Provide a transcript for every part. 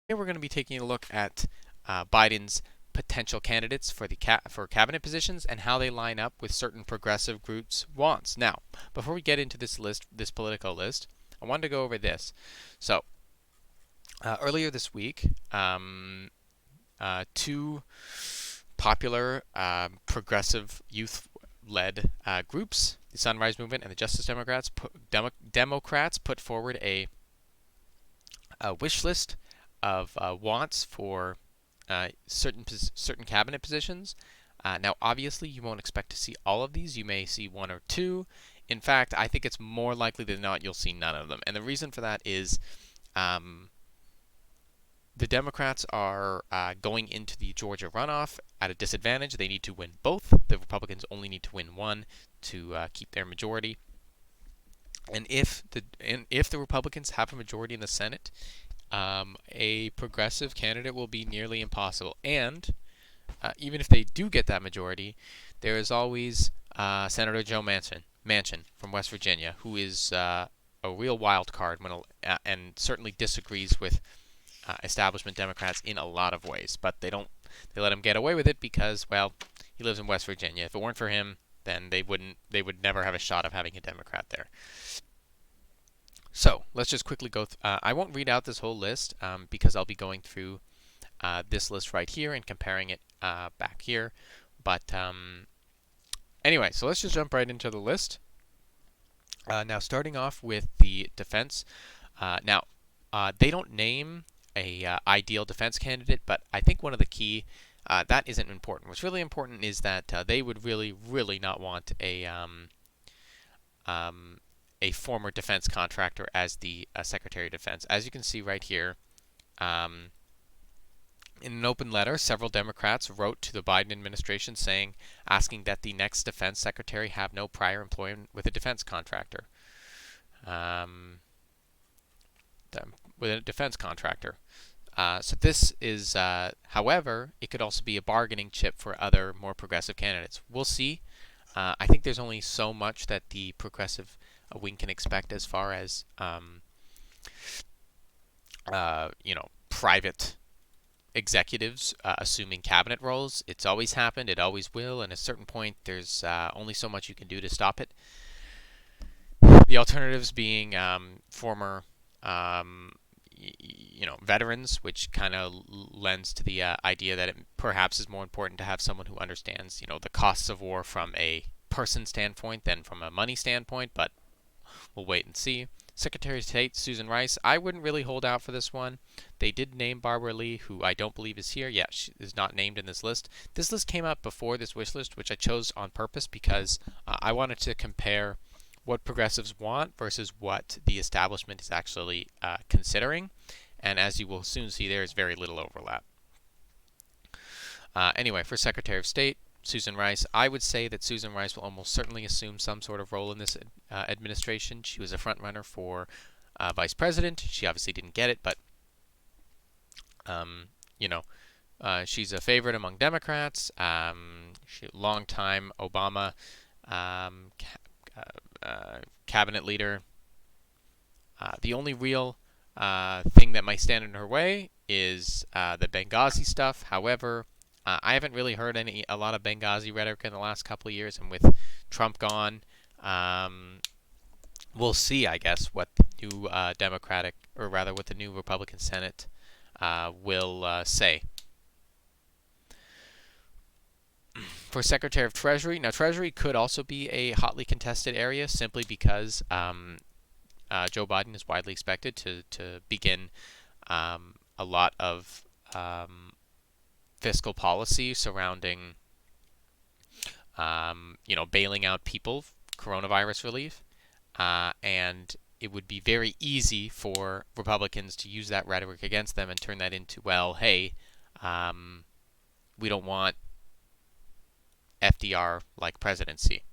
We're going to be taking a look at Biden's potential candidates for for cabinet positions and how they line up with certain progressive groups' wants. Now, before we get into this political list, I wanted to go over this. So, earlier this week, two popular progressive youth-led groups, the Sunrise Movement and the Justice Democrats, put forward a wish list of wants for certain cabinet positions. Now, obviously, you won't expect to see all of these. You may see one or two. In fact, I think it's more likely than not you'll see none of them. And the reason for that is the Democrats are going into the Georgia runoff at a disadvantage. They need to win both. The Republicans only need to win one to keep their majority. And if the Republicans have a majority in the Senate, a progressive candidate will be nearly impossible. And even if they do get that majority, there is always Senator Joe Manchin from West Virginia, who is a real wild card and certainly disagrees with establishment Democrats in a lot of ways. But they let him get away with it because, well, he lives in West Virginia. If it weren't for him, then they would never have a shot of having a Democrat there. So let's just quickly go. I won't read out this whole list because I'll be going through this list right here and comparing it back here. But anyway, so let's just jump right into the list. Now, starting off with the defense. Now, they don't name a ideal defense candidate, but I think one of the key that isn't important. What's really important is that they would really, really not want a former defense contractor as the Secretary of Defense. As you can see right here, in an open letter, several Democrats wrote to the Biden administration asking that the next defense secretary have no prior employment with a defense contractor. So this is, however, it could also be a bargaining chip for other more progressive candidates. We'll see. I think there's only so much that the progressive wing can expect as far as private executives assuming cabinet roles. It's always happened. It always will. And at a certain point, there's only so much you can do to stop it. The alternatives being former veterans, which kind of lends to the idea that it perhaps is more important to have someone who understands, the costs of war from a person standpoint than from a money standpoint, but we'll wait and see. Secretary of State Susan Rice, I wouldn't really hold out for this one. They did name Barbara Lee, who I don't believe is here. Yeah, she is not named in this list. This list came out before this wish list, which I chose on purpose because I wanted to compare what progressives want versus what the establishment is actually considering. And as you will soon see, there is very little overlap. Anyway, for Secretary of State, Susan Rice, I would say that Susan Rice will almost certainly assume some sort of role in this administration. She was a front runner for vice president. She obviously didn't get it, but she's a favorite among Democrats. Long-time Obama cabinet leader. The only real thing that might stand in her way is the Benghazi stuff. However, I haven't really heard a lot of Benghazi rhetoric in the last couple of years, and with Trump gone, we'll see, I guess, what the new what the new Republican Senate will say. For Secretary of Treasury, now Treasury could also be a hotly contested area simply because Joe Biden is widely expected to begin a lot of fiscal policy surrounding, bailing out people, coronavirus relief, and it would be very easy for Republicans to use that rhetoric against them and turn that into, well, hey, we don't want FDR-like presidency.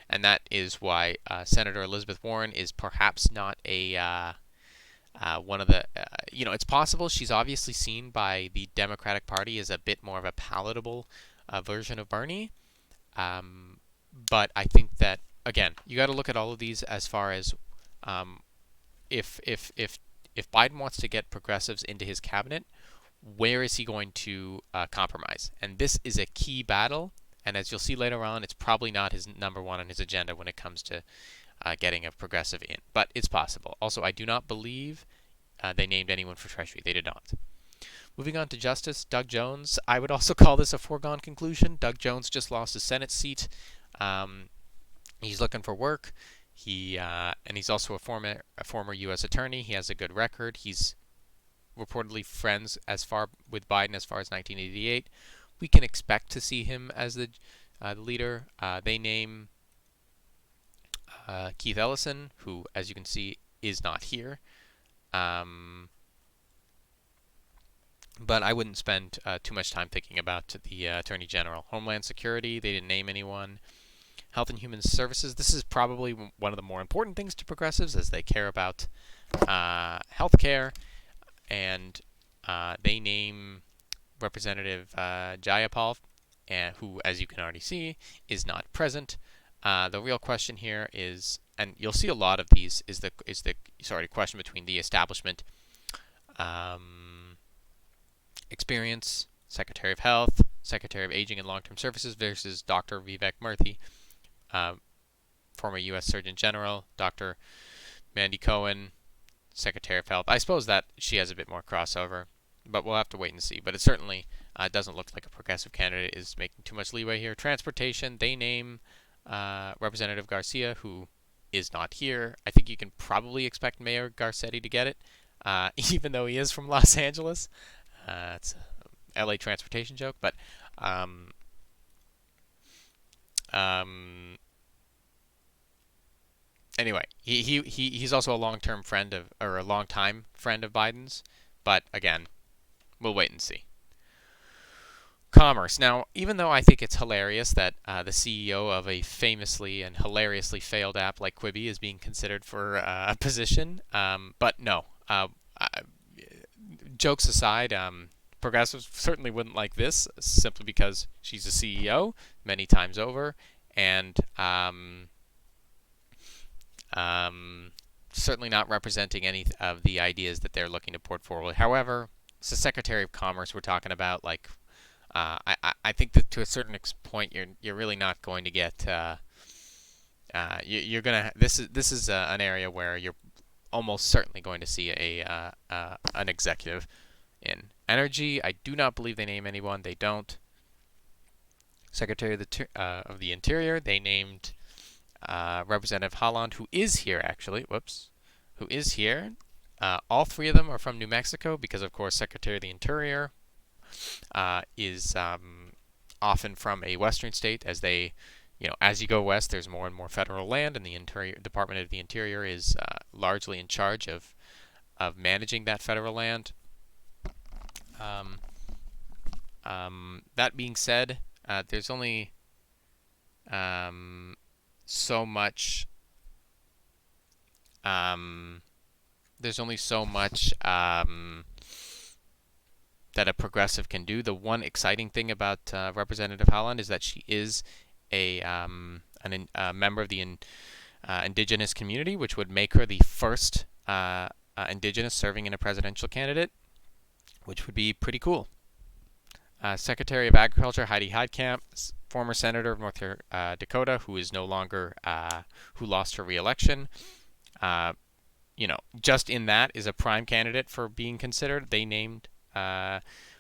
And that is why Senator Elizabeth Warren is perhaps not one of the, it's possible she's obviously seen by the Democratic Party as a bit more of a palatable version of Bernie. But I think that, again, you got to look at all of these as far as if if Biden wants to get progressives into his cabinet, where is he going to compromise? And this is a key battle. And as you'll see later on, it's probably not his number one on his agenda when it comes to getting a progressive in. But it's possible. Also, I do not believe they named anyone for Treasury. They did not. Moving on to Justice, Doug Jones. I would also call this a foregone conclusion. Doug Jones just lost his Senate seat. He's looking for work. And he's also a former U.S. attorney. He has a good record. He's reportedly friends with Biden as far as 1988. We can expect to see him as the leader. They name Keith Ellison, who, as you can see, is not here. But I wouldn't spend too much time thinking about the Attorney General. Homeland Security, they didn't name anyone. Health and Human Services, this is probably one of the more important things to progressives as they care about health care. And they name Representative Jayapal, who, as you can already see, is not present. The real question here is, and you'll see a lot of these, is the question between the establishment experience, Secretary of Health, Secretary of Aging and Long-Term Services versus Dr. Vivek Murthy, former U.S. Surgeon General, Dr. Mandy Cohen, Secretary of Health. I suppose that she has a bit more crossover, but we'll have to wait and see. But it certainly doesn't look like a progressive candidate is making too much leeway here. Transportation, they name Representative Garcia, who is not here. I think you can probably expect Mayor Garcetti to get it, even though he is from Los Angeles. It's a LA transportation joke, but anyway, he's also a long-time friend of Biden's, but again, we'll wait and see. Commerce. Now, even though I think it's hilarious that the CEO of a famously and hilariously failed app like Quibi is being considered for a position, but no. Jokes aside, progressives certainly wouldn't like this simply because she's a CEO many times over, and certainly not representing any of the ideas that they're looking to put forward. However, it's the Secretary of Commerce we're talking about. Like, I think that to a certain point, you're really not going to get. You're gonna. This is an area where you're almost certainly going to see an executive in energy. I do not believe they name anyone. They don't. Secretary of the Interior, they named Representative Holland, who is here actually. Who is here. All three of them are from New Mexico because, of course, Secretary of the Interior is often from a western state. As you go west, there's more and more federal land, and the Department of the Interior is largely in charge of managing that federal land. That being said, there's only so much. There's only so much that a progressive can do. The one exciting thing about Representative Holland is that she is a member of the indigenous community, which would make her the first indigenous serving in a presidential candidate, which would be pretty cool. Secretary of Agriculture Heidi Heitkamp, former senator of North Dakota, who is no longer who lost her re-election. Just in that is a prime candidate for being considered. They named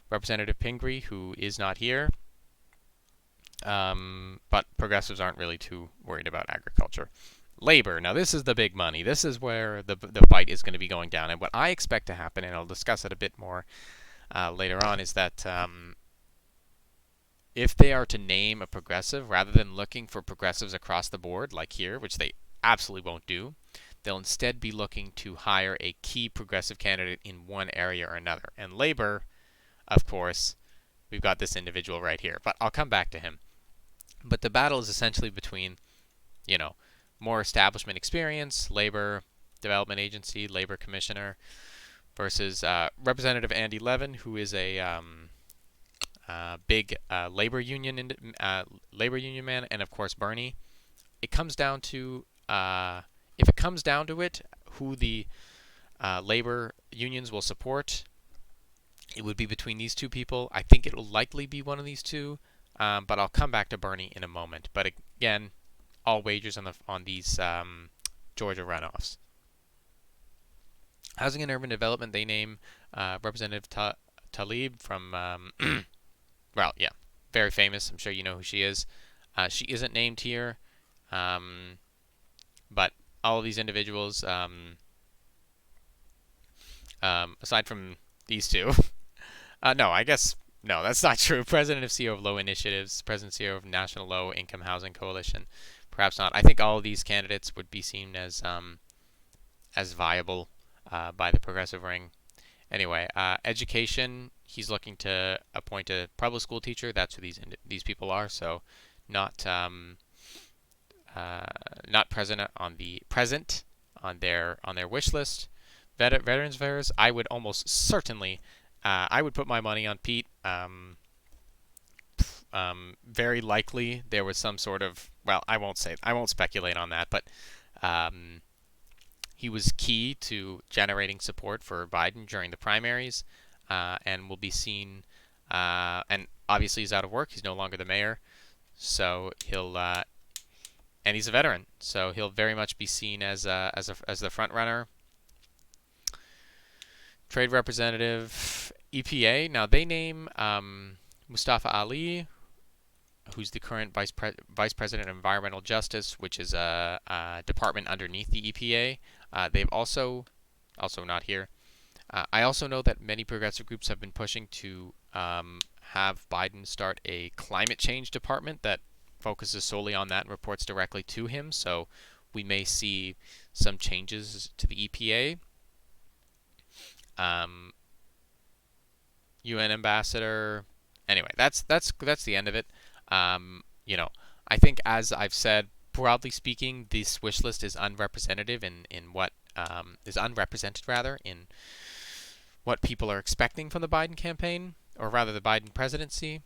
Representative Pingree, who is not here. But progressives aren't really too worried about agriculture. Labor. Now, this is the big money. This is where the fight is going to be going down. And what I expect to happen, and I'll discuss it a bit more later on, is that if they are to name a progressive, rather than looking for progressives across the board, like here, which they absolutely won't do, they'll instead be looking to hire a key progressive candidate in one area or another. And Labor, of course, we've got this individual right here. But I'll come back to him. But the battle is essentially between, more establishment experience, Labor Development Agency, Labor Commissioner, versus Representative Andy Levin, who is a big labor union man, and of course Bernie. It comes down to, if it comes down to it, who the labor unions will support. It would be between these two people. I think it will likely be one of these two, but I'll come back to Bernie in a moment. But again, all wagers on these Georgia runoffs. Housing and Urban Development, they name Representative Tlaib from, well, yeah, very famous. I'm sure you know who she is. She isn't named here, but all of these individuals, aside from these two, no, I guess, no, that's not true. President of CEO of Low Initiatives, President CEO of National Low Income Housing Coalition, perhaps not. I think all of these candidates would be seen as viable by the progressive ring. Anyway, education. He's looking to appoint a public school teacher. That's who these people are. So, not not present on their wish list. Veterans affairs. I would almost certainly. I would put my money on Pete. Very likely there was some sort of. Well, I won't speculate on that, but. He was key to generating support for Biden during the primaries, and will be seen. And obviously, he's out of work. He's no longer the mayor, so and he's a veteran, so he'll very much be seen as the front runner. Trade representative, EPA. Now they name Mustafa Ali, who's the current vice president of environmental justice, which is a department underneath the EPA. They've also not here. I also know that many progressive groups have been pushing to have Biden start a climate change department that focuses solely on that and reports directly to him. So we may see some changes to the EPA. UN ambassador. Anyway, that's the end of it. I think, as I've said, broadly speaking, this wish list is unrepresentative in what is unrepresented rather in what people are expecting from the Biden campaign, or rather the Biden presidency.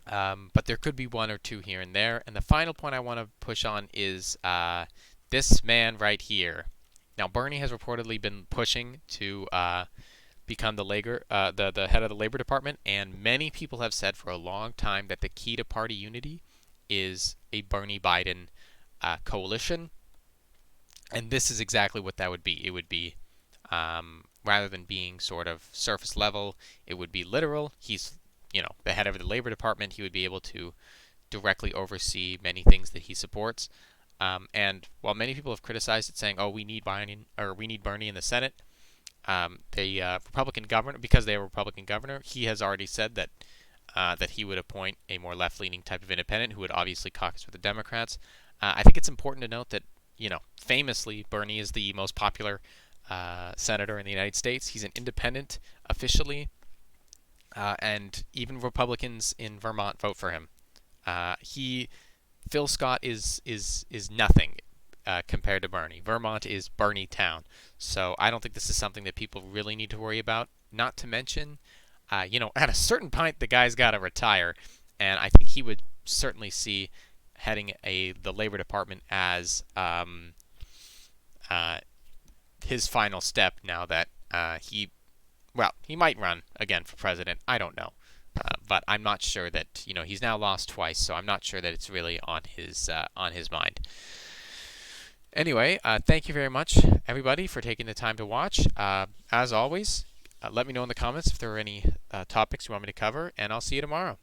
But there could be one or two here and there. And the final point I want to push on is this man right here. Now, Bernie has reportedly been pushing to become the head of the Labor Department, and many people have said for a long time that the key to party unity is a Bernie Biden coalition, and this is exactly what that would be. It would be, rather than being sort of surface level, it would be literal. He's, the head of the Labor Department. He would be able to directly oversee many things that he supports. And while many people have criticized it, saying, "Oh, we need Bernie in the Senate," the Republican governor, because they have a Republican governor, he has already said that he would appoint a more left-leaning type of independent who would obviously caucus with the Democrats. I think it's important to note that, famously, Bernie is the most popular senator in the United States. He's an independent officially, and even Republicans in Vermont vote for him. Phil Scott is nothing compared to Bernie. Vermont is Bernie town. So I don't think this is something that people really need to worry about. Not to mention, at a certain point, the guy's got to retire, and I think he would certainly see heading the Labor Department as his final step. Now that he might run again for president. I don't know. But I'm not sure that, he's now lost twice, so I'm not sure that it's really on his mind. Anyway, thank you very much, everybody, for taking the time to watch. As always, let me know in the comments if there are any topics you want me to cover, and I'll see you tomorrow.